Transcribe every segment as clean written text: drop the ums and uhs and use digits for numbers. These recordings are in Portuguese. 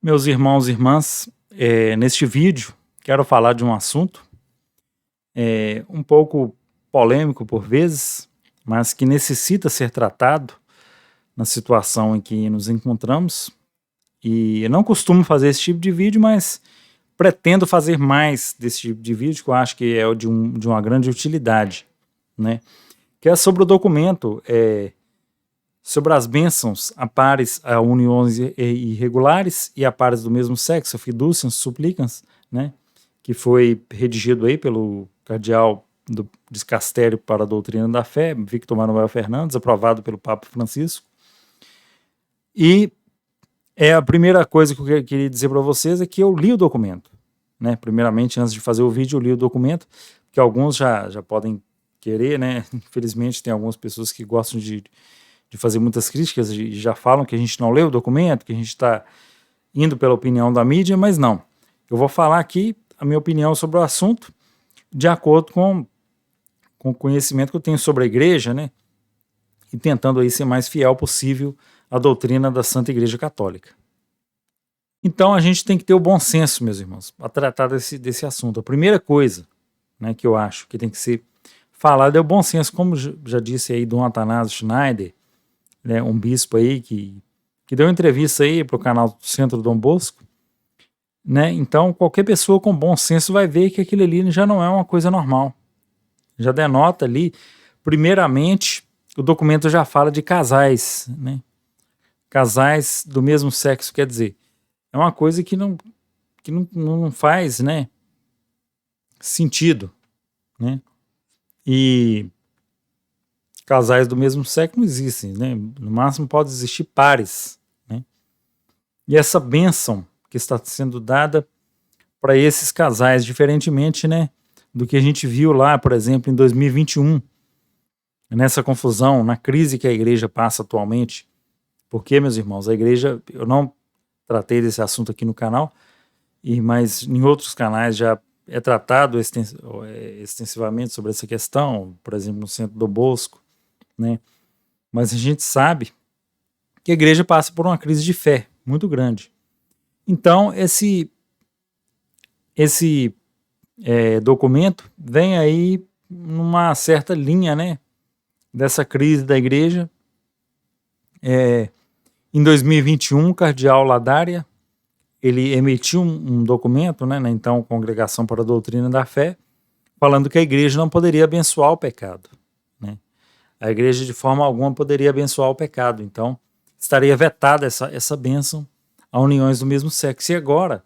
Meus irmãos e irmãs, neste vídeo quero falar de um assunto um pouco polêmico por vezes, mas que necessita ser tratado na situação em que nos encontramos. E eu não costumo fazer esse tipo de vídeo, mas pretendo fazer mais desse tipo de vídeo, que eu acho que é de uma grande utilidade, né? Que é sobre o documento, sobre as bênçãos a pares, a uniões irregulares e a pares do mesmo sexo, fiducians, supplicans, né? Que foi redigido aí pelo cardeal do Dicastério para a Doutrina da Fé, Victor Manuel Fernandes, aprovado pelo Papa Francisco. E a primeira coisa que eu queria dizer para vocês é que eu li o documento, né? Primeiramente, antes de fazer o vídeo, eu li o documento, que alguns já podem querer, né? Infelizmente, tem algumas pessoas que gostam de fazer muitas críticas e já falam que a gente não leu o documento, que a gente está indo pela opinião da mídia, mas não. Eu vou falar aqui a minha opinião sobre o assunto de acordo com o conhecimento que eu tenho sobre a igreja, né? E tentando aí ser mais fiel possível à doutrina da Santa Igreja Católica. Então a gente tem que ter o bom senso, meus irmãos, para tratar desse assunto. A primeira coisa, né, que eu acho que tem que ser falada é o bom senso, como já disse aí Dom Atanásio Schneider, né, um bispo aí que deu entrevista aí para o canal do Centro Dom Bosco, né? Então qualquer pessoa com bom senso vai ver que aquilo ali já não é uma coisa normal. Já denota ali, primeiramente, o documento já fala de casais, né? Casais do mesmo sexo, quer dizer, é uma coisa que não faz, né, sentido, né? E casais do mesmo sexo não existem, né? No máximo pode existir pares, né? E essa bênção que está sendo dada para esses casais, diferentemente, né, do que a gente viu lá, por exemplo, em 2021, nessa confusão, na crise que a igreja passa atualmente. Porque, meus irmãos, a igreja, eu não tratei desse assunto aqui no canal, mas em outros canais já é tratado extensivamente sobre essa questão, por exemplo, no Centro do Bosco, né? Mas a gente sabe que a igreja passa por uma crise de fé muito grande. Então, esse documento vem aí numa certa linha, né, dessa crise da igreja. Em 2021, o cardeal Ladaria, ele emitiu um documento, né, na então Congregação para a Doutrina da Fé, falando que a igreja não poderia abençoar o pecado, né? A igreja de forma alguma poderia abençoar o pecado, então estaria vetada essa bênção a uniões do mesmo sexo. E agora,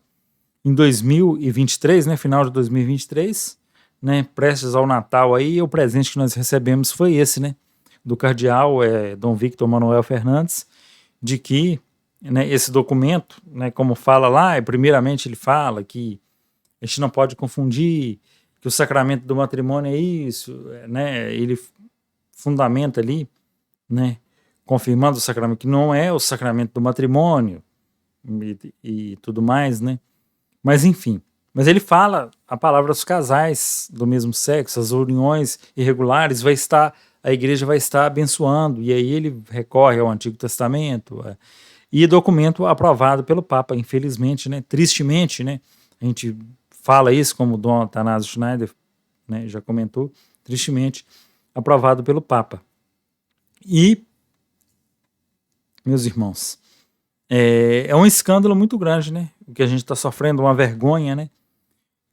em 2023, né, final de 2023, né, prestes ao Natal aí, o presente que nós recebemos foi esse, né, do cardeal Dom Victor Manuel Fernandes, de que, né, esse documento, né, como fala lá, primeiramente ele fala que a gente não pode confundir que o sacramento do matrimônio é isso, né, ele fundamenta ali, né, confirmando o sacramento que não é o sacramento do matrimônio e tudo mais, né, mas enfim, mas ele fala a palavra dos casais do mesmo sexo, as uniões irregulares, a igreja vai estar abençoando, e aí ele recorre ao Antigo Testamento, e documento aprovado pelo Papa, infelizmente, né, tristemente, né, a gente fala isso como o Dom Atanásio Schneider, né, já comentou, tristemente aprovado pelo Papa. E, meus irmãos, é um escândalo muito grande, né, o que a gente está sofrendo, uma vergonha,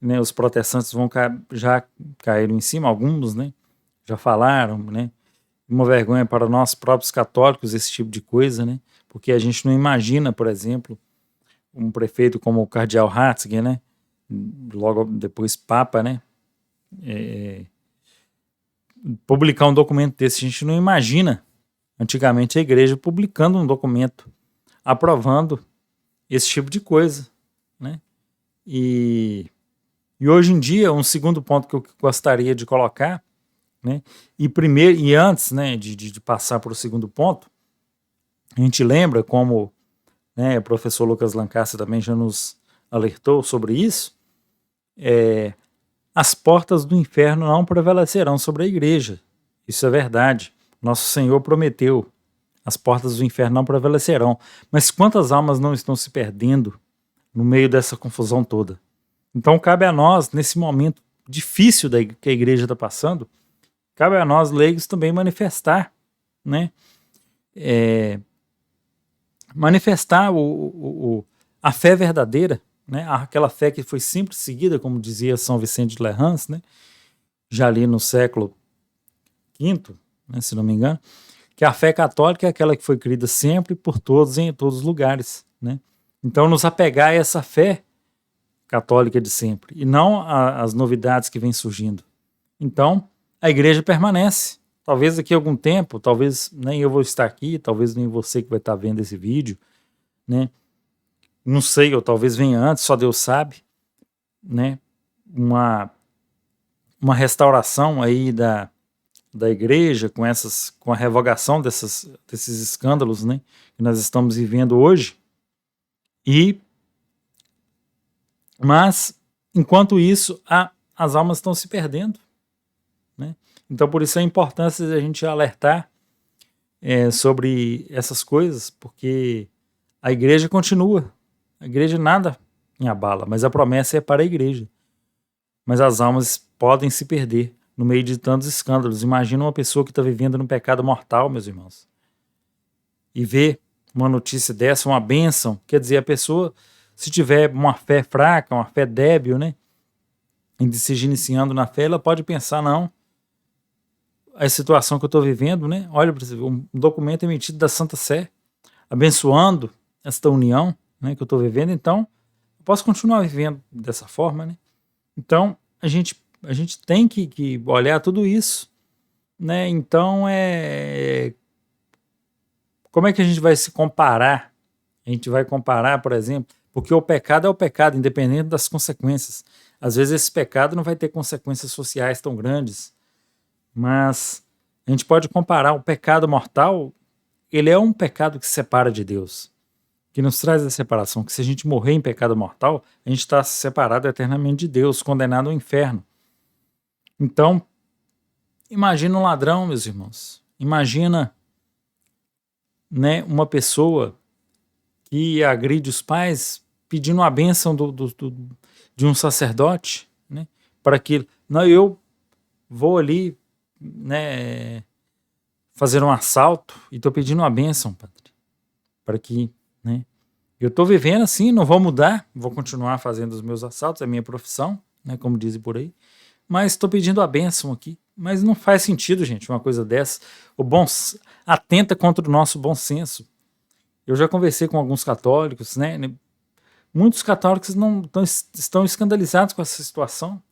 né, os protestantes já caíram em cima, alguns, né, já falaram, né, uma vergonha para nós próprios católicos esse tipo de coisa, né, porque a gente não imagina, por exemplo, um prefeito como o cardeal Ratzinger, né, logo depois Papa, né, publicar um documento desse. A gente não imagina antigamente a igreja publicando um documento aprovando esse tipo de coisa, né, e hoje em dia, um segundo ponto que eu gostaria de colocar, né, e antes, né, de passar para o segundo ponto, a gente lembra como, né, o professor Lucas Lancaster também já nos alertou sobre isso, as portas do inferno não prevalecerão sobre a igreja. Isso é verdade. Nosso Senhor prometeu, as portas do inferno não prevalecerão. Mas quantas almas não estão se perdendo, no meio dessa confusão toda. Então cabe a nós, nesse momento difícil que a igreja está passando, cabe a nós, leigos, também manifestar, né? Manifestar a fé verdadeira, né? Aquela fé que foi sempre seguida, como dizia São Vicente de Lerrans, né? Já ali no século V, né, se não me engano, que a fé católica é aquela que foi crida sempre por todos em todos os lugares, né? Então nos apegar a essa fé católica de sempre e não as novidades que vêm surgindo. Então a igreja permanece. Talvez daqui a algum tempo, talvez nem eu vou estar aqui, talvez nem você que vai estar vendo esse vídeo, né? Não sei, ou talvez venha antes, só Deus sabe, né? Uma restauração aí da igreja com a revogação desses escândalos, né, que nós estamos vivendo hoje. Mas enquanto isso, as almas estão se perdendo, né? Então por isso a importância de a gente alertar sobre essas coisas, porque a igreja continua, a igreja nada em abala, mas a promessa é para a igreja. Mas as almas podem se perder no meio de tantos escândalos. Imagina uma pessoa que está vivendo no pecado mortal, meus irmãos, e vê uma notícia dessa, uma bênção. Quer dizer, a pessoa, se tiver uma fé fraca, uma fé débil, né, e se iniciando na fé, ela pode pensar, não, a situação que eu estou vivendo, né, olha, um documento emitido da Santa Sé, abençoando esta união, né, que eu estou vivendo, então eu posso continuar vivendo dessa forma, né? Então a gente tem que olhar tudo isso, né? Então como é que a gente vai se comparar? A gente vai comparar, por exemplo, porque o pecado é o pecado, independente das consequências. Às vezes esse pecado não vai ter consequências sociais tão grandes, mas a gente pode comparar o pecado mortal, ele é um pecado que separa de Deus, que nos traz a separação, que se a gente morrer em pecado mortal, a gente está separado eternamente de Deus, condenado ao inferno. Então, imagina um ladrão, meus irmãos. Imagina, né, uma pessoa que agride os pais pedindo a bênção de um sacerdote, né, para que não, eu vou ali, né, fazer um assalto e estou pedindo uma bênção, padre, para que, né, eu estou vivendo assim, não vou mudar, vou continuar fazendo os meus assaltos, é minha profissão, né, como dizem por aí, mas estou pedindo a bênção aqui. Mas não faz sentido, gente, uma coisa dessa. Atenta contra o nosso bom senso. Eu já conversei com alguns católicos, né? Muitos católicos não estão escandalizados com essa situação,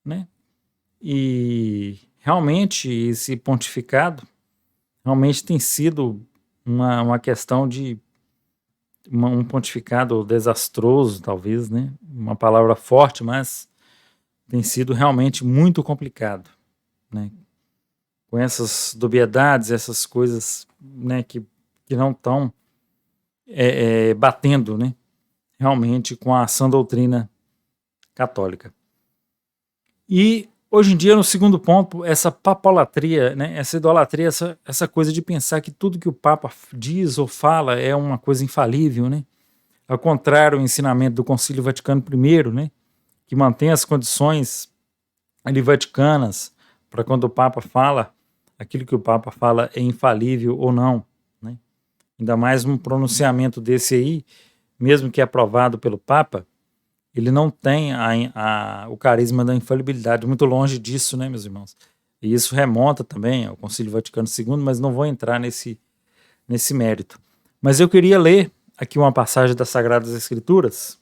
né? E realmente esse pontificado realmente tem sido uma questão de um pontificado desastroso, talvez, né? Uma palavra forte, mas tem sido realmente muito complicado, né? Com essas dubiedades, essas coisas, né, que não estão batendo, né, realmente com a sã doutrina católica. E hoje em dia, no segundo ponto, essa papolatria, né, essa idolatria, essa coisa de pensar que tudo que o Papa diz ou fala é uma coisa infalível, né? Ao contrário, o ensinamento do Concílio Vaticano I, né, que mantém as condições ali vaticanas para quando o Papa fala, aquilo que o Papa fala é infalível ou não, né? Ainda mais um pronunciamento desse aí, mesmo que aprovado pelo Papa, ele não tem o carisma da infalibilidade, muito longe disso, né, meus irmãos? E isso remonta também ao Concílio Vaticano II, mas não vou entrar nesse mérito. Mas eu queria ler aqui uma passagem das Sagradas Escrituras,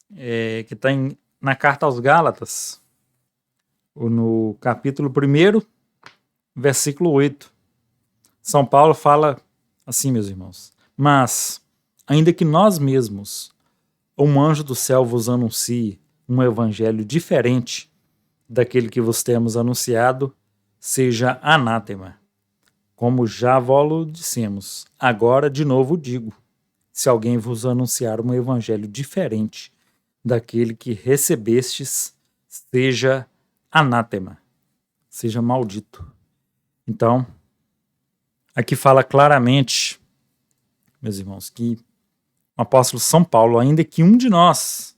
que está na Carta aos Gálatas, no capítulo 1, versículo 8. São Paulo fala assim, meus irmãos: mas, ainda que nós mesmos, ou um anjo do céu vos anuncie um evangelho diferente daquele que vos temos anunciado, seja anátema. Como já vos dissemos, agora de novo digo: se alguém vos anunciar um evangelho diferente daquele que recebestes, seja anátema, seja maldito. Então, aqui fala claramente, meus irmãos, que o apóstolo São Paulo, ainda que um de nós,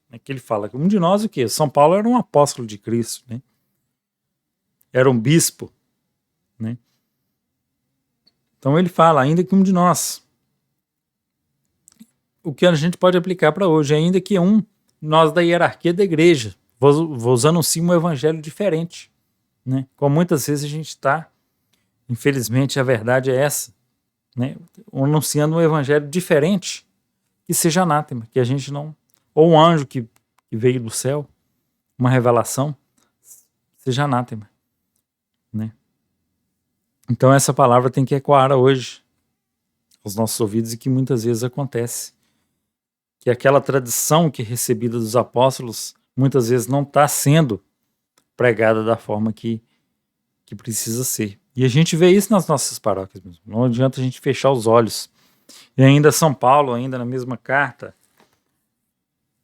né, que ele fala que um de nós o quê? São Paulo era um apóstolo de Cristo, né? Era um bispo, né? Então ele fala, ainda que um de nós. O que a gente pode aplicar para hoje, ainda que nós da hierarquia da igreja, vos anuncio um evangelho diferente, né? Como muitas vezes a gente está, infelizmente a verdade é essa, né? Anunciando um evangelho diferente, que seja anátema, que a gente não... Ou um anjo que veio do céu, uma revelação, seja anátema, né? Então essa palavra tem que ecoar hoje aos nossos ouvidos, e que muitas vezes acontece. Que aquela tradição que é recebida dos apóstolos muitas vezes não está sendo pregada da forma que precisa ser. E a gente vê isso nas nossas paróquias mesmo. Não adianta a gente fechar os olhos. E ainda São Paulo, ainda na mesma carta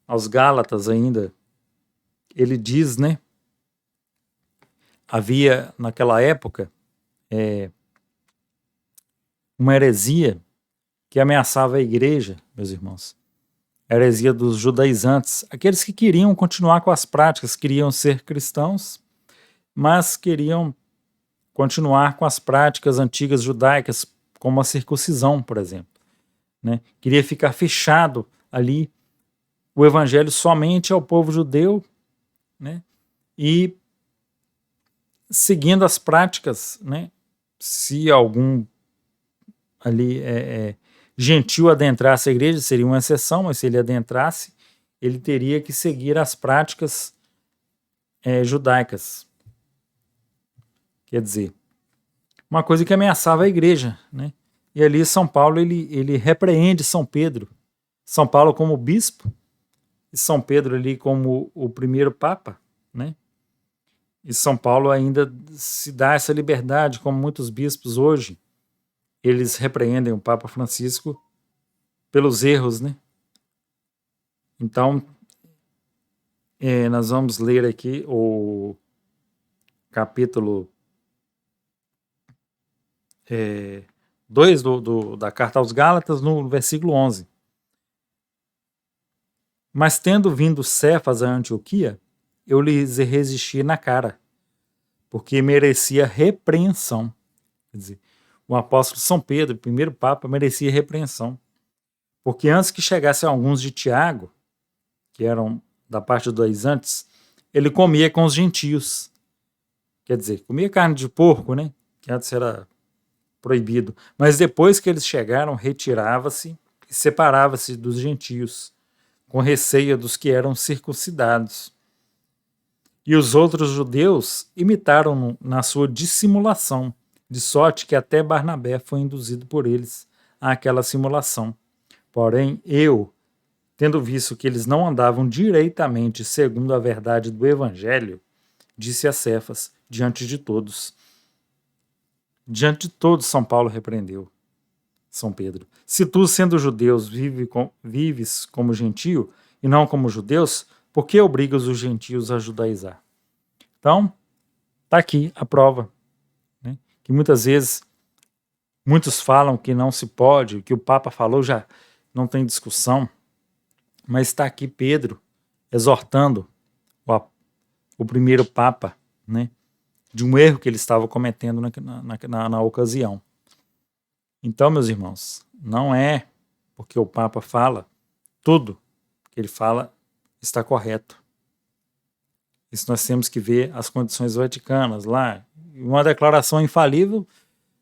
aos Gálatas ainda, ele diz, né? Havia naquela época uma heresia que ameaçava a igreja, meus irmãos. A heresia dos judaizantes, aqueles que queriam continuar com as práticas, queriam ser cristãos, mas queriam continuar com as práticas antigas judaicas, como a circuncisão, por exemplo, né? Queria ficar fechado ali o evangelho somente ao povo judeu, né? E seguindo as práticas, né? Se algum ali gentil adentrasse a igreja, seria uma exceção, mas se ele adentrasse, ele teria que seguir as práticas judaicas. Quer dizer, uma coisa que ameaçava a igreja, né? E ali São Paulo, ele repreende São Pedro. São Paulo como bispo, e São Pedro ali como o primeiro papa, né? E São Paulo ainda se dá essa liberdade, como muitos bispos hoje, eles repreendem o Papa Francisco pelos erros, né? Então, nós vamos ler aqui o capítulo 2 da Carta aos Gálatas, no versículo 11. Mas tendo vindo Cefas a Antioquia, eu lhes resisti na cara, porque merecia repreensão. Quer dizer, o apóstolo São Pedro, o primeiro papa, merecia repreensão. Porque antes que chegassem alguns de Tiago, que eram da parte dos antes, ele comia com os gentios. Quer dizer, comia carne de porco, né? Que antes era proibido. Mas depois que eles chegaram, retirava-se e separava-se dos gentios, com receio dos que eram circuncidados. E os outros judeus imitaram-no na sua dissimulação, de sorte que até Barnabé foi induzido por eles àquela simulação. Porém, eu, tendo visto que eles não andavam direitamente segundo a verdade do Evangelho, disse a Cefas, diante de todos. Diante de todos, São Paulo repreendeu São Pedro. Se tu, sendo judeus, vives como gentio e não como judeus, por que obrigas os gentios a judaizar? Então, está aqui a prova, né? Que muitas vezes muitos falam que não se pode, que o Papa falou já não tem discussão, mas está aqui Pedro exortando o primeiro Papa, né, de um erro que ele estava cometendo na ocasião. Então, meus irmãos, não é porque o Papa fala tudo que ele fala está correto. Isso nós temos que ver as condições vaticanas lá. Uma declaração infalível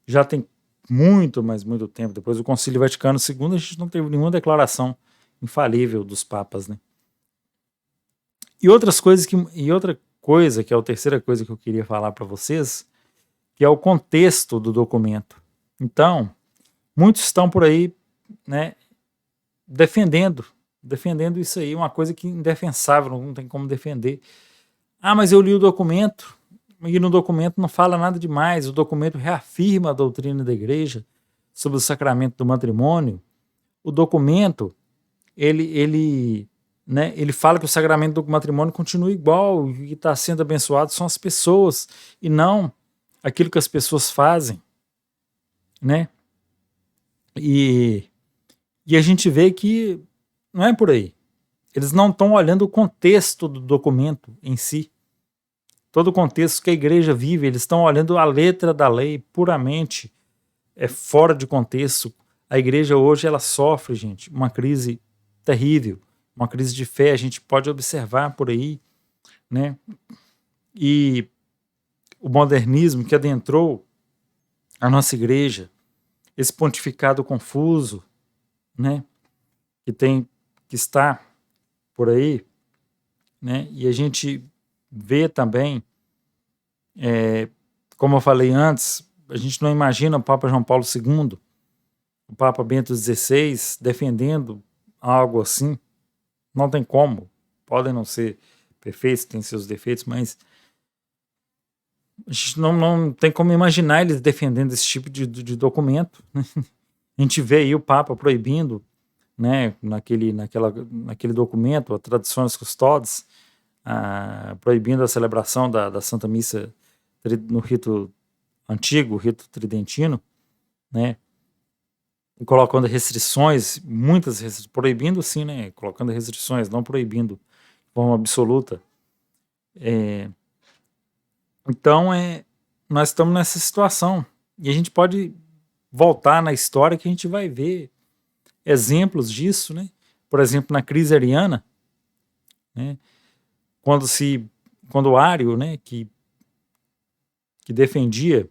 já tem muito, mas muito tempo. Depois do Concílio Vaticano II, a gente não teve nenhuma declaração infalível dos papas, né? E outra coisa, que é a terceira coisa que eu queria falar para vocês, que é o contexto do documento. Então, muitos estão por aí, né, defendendo isso aí, uma coisa que é indefensável, não tem como defender. Ah, mas eu li o documento, e no documento não fala nada demais, o documento reafirma a doutrina da igreja sobre o sacramento do matrimônio. O documento, ele fala que o sacramento do matrimônio continua igual, e está sendo abençoado são as pessoas, e não aquilo que as pessoas fazem, né? E E a gente vê que não é por aí. Eles não estão olhando o contexto do documento em si. Todo o contexto que a igreja vive, eles estão olhando a letra da lei puramente fora de contexto. A igreja hoje ela sofre, gente, uma crise terrível, uma crise de fé, a gente pode observar por aí, né? E o modernismo que adentrou a nossa igreja, esse pontificado confuso, né? Que está por aí, né? E a gente vê também, como eu falei antes, a gente não imagina o Papa João Paulo II, o Papa Bento XVI defendendo algo assim. Não tem como. Podem não ser perfeitos, têm seus defeitos, mas a gente não tem como imaginar eles defendendo esse tipo de documento. A gente vê aí o Papa proibindo, né, naquele documento, a Traditionis Custodes, proibindo a celebração da Santa Missa no rito antigo, rito tridentino, né, e colocando restrições, muitas restrições, proibindo sim, né, colocando restrições, não proibindo de forma absoluta. Então, nós estamos nessa situação, e a gente pode voltar na história que a gente vai ver exemplos disso, né? Por exemplo, na crise ariana, né? Quando Ário, né, que defendia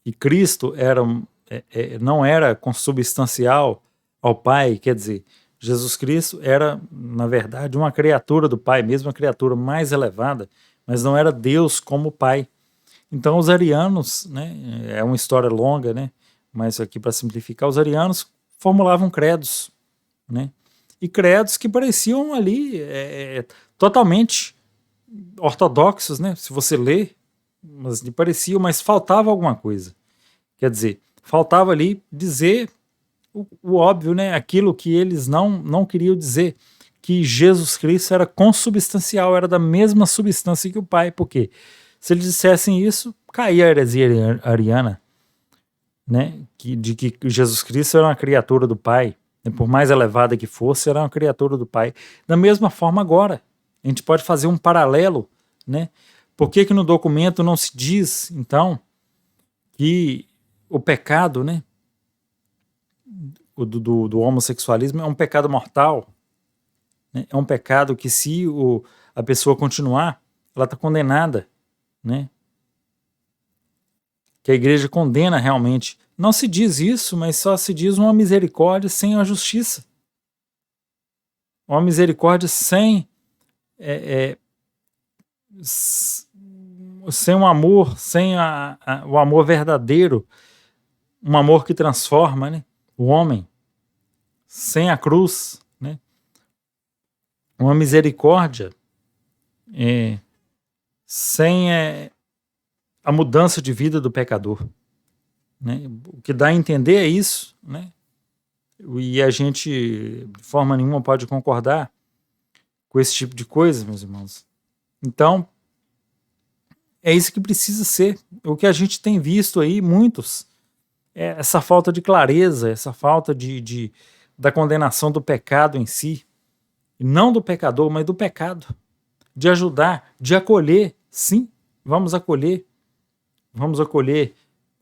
que Cristo não era consubstancial ao Pai, quer dizer, Jesus Cristo era, na verdade, uma criatura do Pai, mesmo a criatura mais elevada, mas não era Deus como Pai. Então os arianos, né, é uma história longa, né, mas aqui para simplificar, os arianos formulavam credos, né, e credos que pareciam ali totalmente ortodoxos, né, se você lê, mas lhe pareciam, mas faltava alguma coisa. Quer dizer, faltava ali dizer o óbvio, né, aquilo que eles não queriam dizer, que Jesus Cristo era consubstancial, era da mesma substância que o Pai, porque se eles dissessem isso, caía a heresia ariana, né? De que Jesus Cristo era uma criatura do Pai, né? Por mais elevada que fosse, era uma criatura do Pai. Da mesma forma agora, a gente pode fazer um paralelo, né? Por que no documento não se diz, então, que o pecado, né, do homossexualismo é um pecado mortal, né? É um pecado que se a pessoa continuar, ela está condenada, né? Que a igreja condena realmente. Não se diz isso, mas só se diz uma misericórdia sem a justiça. Uma misericórdia sem sem um amor, sem o amor verdadeiro, um amor que transforma, né, o homem, sem a cruz, né? Uma misericórdia sem a mudança de vida do pecador, né? O que dá a entender é isso, né? E a gente de forma nenhuma pode concordar com esse tipo de coisa, meus irmãos. Então, é isso que precisa ser. O que a gente tem visto aí, muitos, é essa falta de clareza, essa falta da condenação do pecado em si, e não do pecador, mas do pecado, de ajudar, de acolher, sim, vamos acolher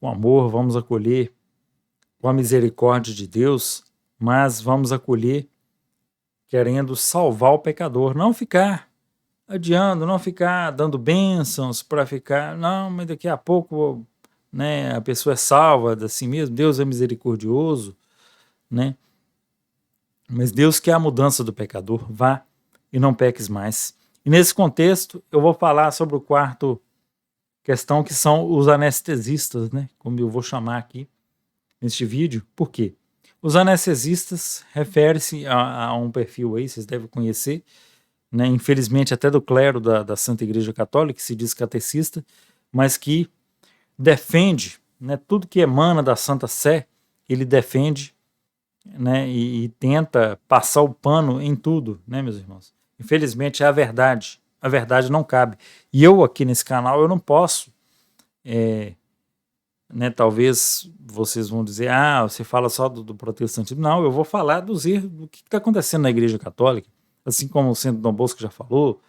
com amor, vamos acolher com a misericórdia de Deus, mas vamos acolher querendo salvar o pecador, não ficar adiando, não ficar dando bênçãos para ficar, não, mas daqui a pouco, né, a pessoa é salva de si mesmo, Deus é misericordioso, né? Mas Deus quer a mudança do pecador, vá e não peques mais. E nesse contexto, eu vou falar sobre o quarto questão, que são os anestesistas, né, como eu vou chamar aqui neste vídeo. Por quê? Os anestesistas refere-se a um perfil aí, vocês devem conhecer, né, infelizmente até do clero da Santa Igreja Católica, que se diz catecista, mas que defende, né, tudo que emana da Santa Sé, ele defende, né, e tenta passar o pano em tudo, né, meus irmãos? Infelizmente é a verdade não cabe. E eu aqui nesse canal, eu não posso né? Talvez vocês vão dizer, você fala só do protestantismo. Não, eu vou falar dos erros, do que está acontecendo na Igreja Católica, assim como o Centro Dom Bosco já falou,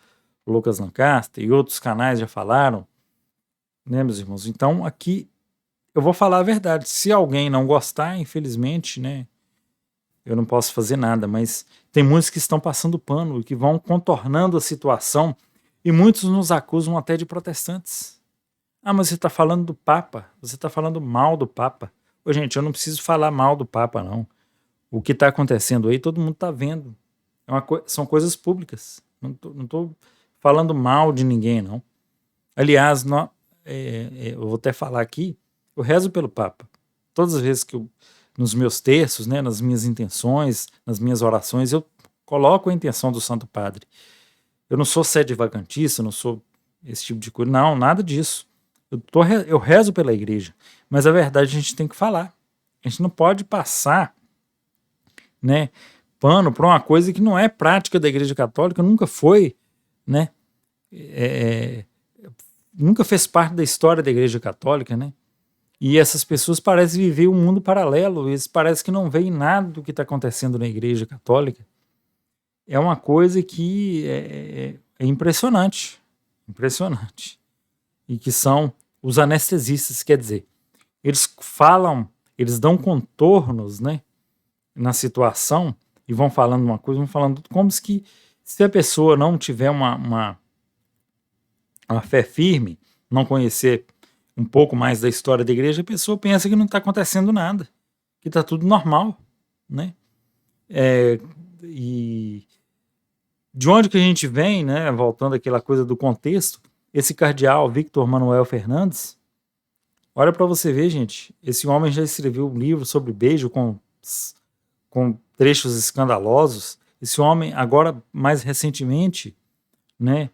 o Lucas Lancaster e outros canais já falaram, né, meus irmãos? Então, aqui eu vou falar a verdade. Se alguém não gostar, infelizmente, né, eu não posso fazer nada, mas tem muitos que estão passando pano, que vão contornando a situação, e muitos nos acusam até de protestantes. Mas você está falando do Papa, você está falando mal do Papa. Ô, gente, eu não preciso falar mal do Papa, não. O que está acontecendo aí, todo mundo está vendo. São coisas públicas. Não tô falando mal de ninguém, não. Aliás, eu vou até falar aqui, eu rezo pelo Papa. Todas as vezes que nos meus terços, né, nas minhas intenções, nas minhas orações, eu coloco a intenção do Santo Padre. Eu não sou sede vacantista, não sou esse tipo de coisa. Não, nada disso. Eu rezo pela igreja, mas a verdade a gente tem que falar. A gente não pode passar, né, pano para uma coisa que não é prática da Igreja Católica, nunca foi, né, nunca fez parte da história da Igreja Católica, né? E essas pessoas parecem viver um mundo paralelo, eles parecem que não veem nada do que está acontecendo na Igreja Católica. É uma coisa que é impressionante, impressionante. E que são os anestesistas, quer dizer, eles falam, eles dão contornos, né, na situação e vão falando uma coisa, vão falando como se a pessoa não tiver uma fé firme, não conhecer um pouco mais da história da igreja, a pessoa pensa que não está acontecendo nada, que está tudo normal, né? E de onde que a gente vem, né? Voltando àquela coisa do contexto, esse cardeal Victor Manuel Fernandes, olha para você ver, gente, esse homem já escreveu um livro sobre beijo com trechos escandalosos. Esse homem, agora, mais recentemente, né?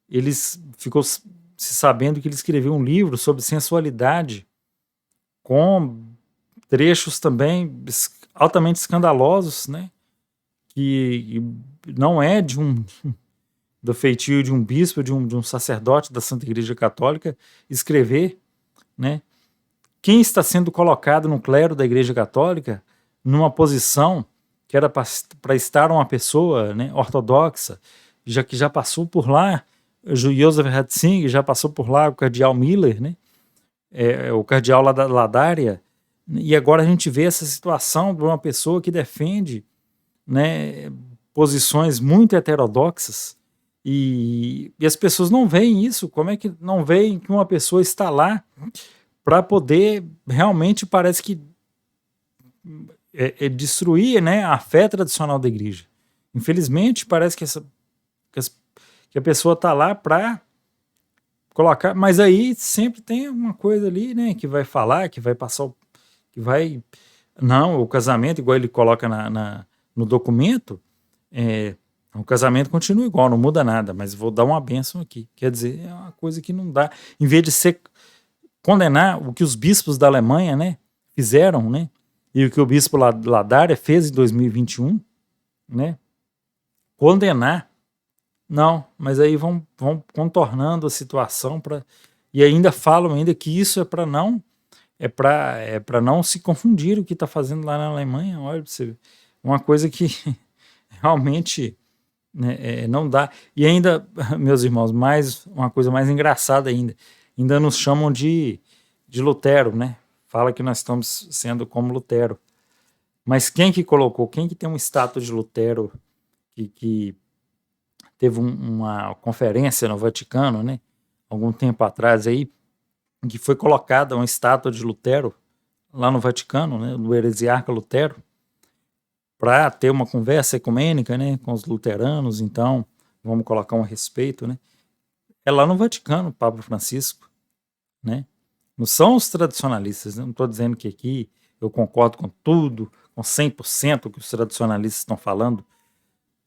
Ele ficou se sabendo que ele escreveu um livro sobre sensualidade com trechos também altamente escandalosos, né? Que não é do feitio de um bispo, de um sacerdote da Santa Igreja Católica escrever, né? Quem está sendo colocado no clero da Igreja Católica numa posição que era para estar uma pessoa, né, ortodoxa, que já passou por lá, Joseph Ratzinger, já passou por lá o cardeal Miller, né, o cardeal Ladária, e agora a gente vê essa situação de uma pessoa que defende, né, posições muito heterodoxas, e as pessoas não veem isso. Como é que não veem que uma pessoa está lá para poder realmente, parece que destruir, né, a fé tradicional da igreja? Infelizmente, parece que a pessoa está lá para colocar, mas aí sempre tem uma coisa ali, né, que vai falar, que vai passar, que vai... Não, o casamento, igual ele coloca no documento, o casamento continua igual, não muda nada, mas vou dar uma bênção aqui. Quer dizer, é uma coisa que não dá. Em vez de condenar o que os bispos da Alemanha, né, fizeram, né, e o que o bispo Ladária fez em 2021, né, condenar. Não, mas aí vão contornando a situação e ainda falam ainda que isso é para não se confundir o que está fazendo lá na Alemanha. Olha, você, uma coisa que realmente, né, não dá. E ainda, meus irmãos, uma coisa mais engraçada ainda nos chamam de Lutero, né? Fala que nós estamos sendo como Lutero. Mas quem que tem uma estátua de Lutero que teve uma conferência no Vaticano, né, algum tempo atrás aí, que foi colocada uma estátua de Lutero lá no Vaticano, né, do heresiarca Lutero, para ter uma conversa ecumênica, né, com os luteranos. Então vamos colocar um respeito, né? É lá no Vaticano, Papa Francisco, né? Não são os tradicionalistas, né? Não estou dizendo que aqui eu concordo com tudo, com 100% que os tradicionalistas estão falando.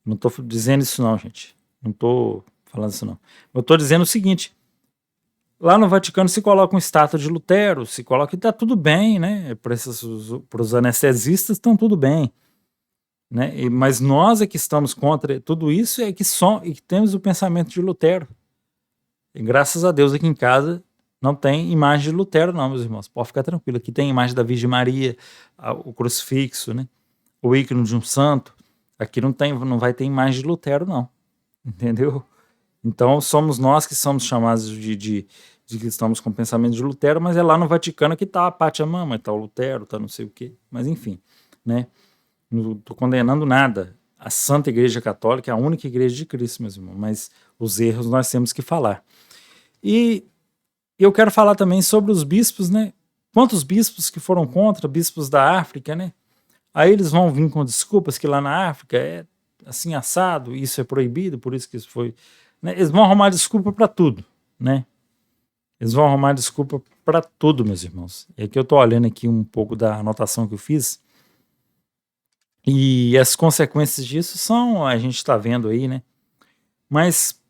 Não estou dizendo isso não, gente. Não estou falando isso não. Eu estou dizendo o seguinte: lá no Vaticano se coloca uma estátua de Lutero, se coloca e está tudo bem, né? Para os anestesistas estão tudo bem, né? Mas nós é que estamos contra tudo isso, e que temos o pensamento de Lutero. E graças a Deus aqui em casa Não tem imagem de Lutero, não, meus irmãos. Pode ficar tranquilo. Aqui tem imagem da Virgem Maria, o crucifixo, né? O ícone de um santo. Aqui não vai ter imagem de Lutero, não. Entendeu? Então, somos nós que somos chamados de cristãos com pensamento de Lutero, mas é lá no Vaticano que está a Pátia Mama, está o Lutero, está não sei o quê. Mas, enfim, né? Não estou condenando nada. A Santa Igreja Católica é a única igreja de Cristo, meus irmãos, mas os erros nós temos que falar. E eu quero falar também sobre os bispos, né? Quantos bispos que foram contra, bispos da África, né? Aí eles vão vir com desculpas que lá na África é assim assado, isso é proibido, por isso que isso foi... Né? Eles vão arrumar desculpa para tudo, né? Eles vão arrumar desculpa para tudo, meus irmãos. É que eu estou olhando aqui um pouco da anotação que eu fiz, e as consequências disso são, a gente está vendo aí, né? Mas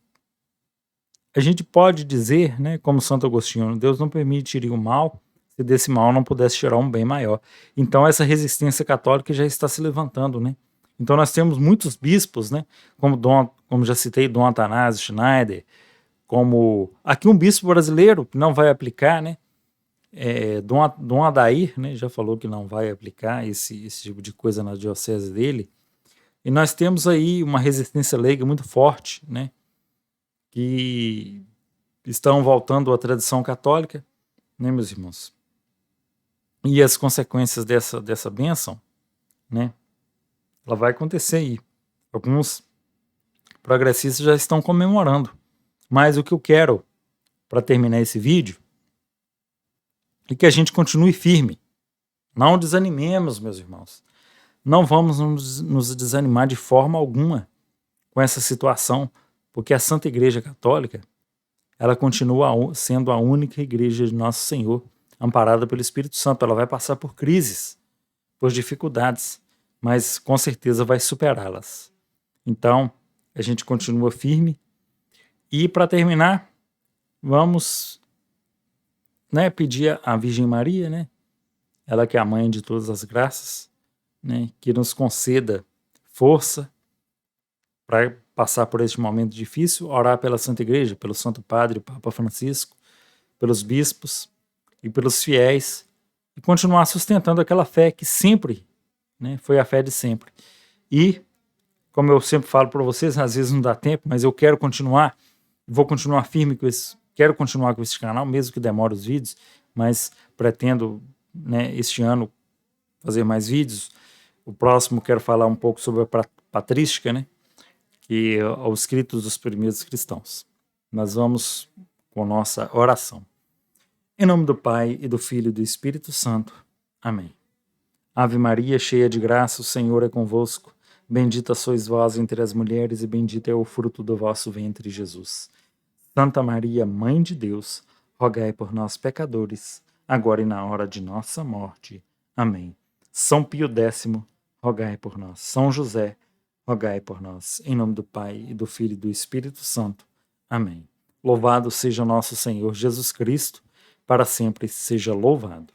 a gente pode dizer, né, como Santo Agostinho, Deus não permitiria o mal se desse mal não pudesse tirar um bem maior. Então essa resistência católica já está se levantando, né? Então nós temos muitos bispos, né, como já citei, Dom Atanásio Schneider, como aqui um bispo brasileiro que não vai aplicar, né, Dom Adair, né, já falou que não vai aplicar esse tipo de coisa na diocese dele. E nós temos aí uma resistência leiga muito forte, né, que estão voltando à tradição católica, né, meus irmãos? E as consequências dessa bênção, né, ela vai acontecer aí. Alguns progressistas já estão comemorando. Mas o que eu quero para terminar esse vídeo é que a gente continue firme. Não desanimemos, meus irmãos. Não vamos nos desanimar de forma alguma com essa situação, porque a Santa Igreja Católica, ela continua sendo a única igreja de Nosso Senhor, amparada pelo Espírito Santo. Ela vai passar por crises, por dificuldades, mas com certeza vai superá-las. Então, a gente continua firme. E para terminar, vamos, né, pedir à Virgem Maria, né, ela que é a mãe de todas as graças, né, que nos conceda força para passar por este momento difícil, orar pela Santa Igreja, pelo Santo Padre, o Papa Francisco, pelos bispos e pelos fiéis, e continuar sustentando aquela fé que sempre, né, foi a fé de sempre. E, como eu sempre falo para vocês, às vezes não dá tempo, mas eu quero continuar, vou continuar firme com esse, quero continuar com esse canal, mesmo que demore os vídeos, mas pretendo, né, este ano fazer mais vídeos. O próximo quero falar um pouco sobre a patrística, né, que é os escritos dos primeiros cristãos. Nós vamos com nossa oração. Em nome do Pai, e do Filho e do Espírito Santo. Amém. Ave Maria, cheia de graça, o Senhor é convosco. Bendita sois vós entre as mulheres, e bendito é o fruto do vosso ventre, Jesus. Santa Maria, Mãe de Deus, rogai por nós, pecadores, agora e na hora de nossa morte. Amém. São Pio X, rogai por nós. São José, rogai por nós. Em nome do Pai, e do Filho e do Espírito Santo. Amém. Louvado seja nosso Senhor Jesus Cristo, para sempre seja louvado.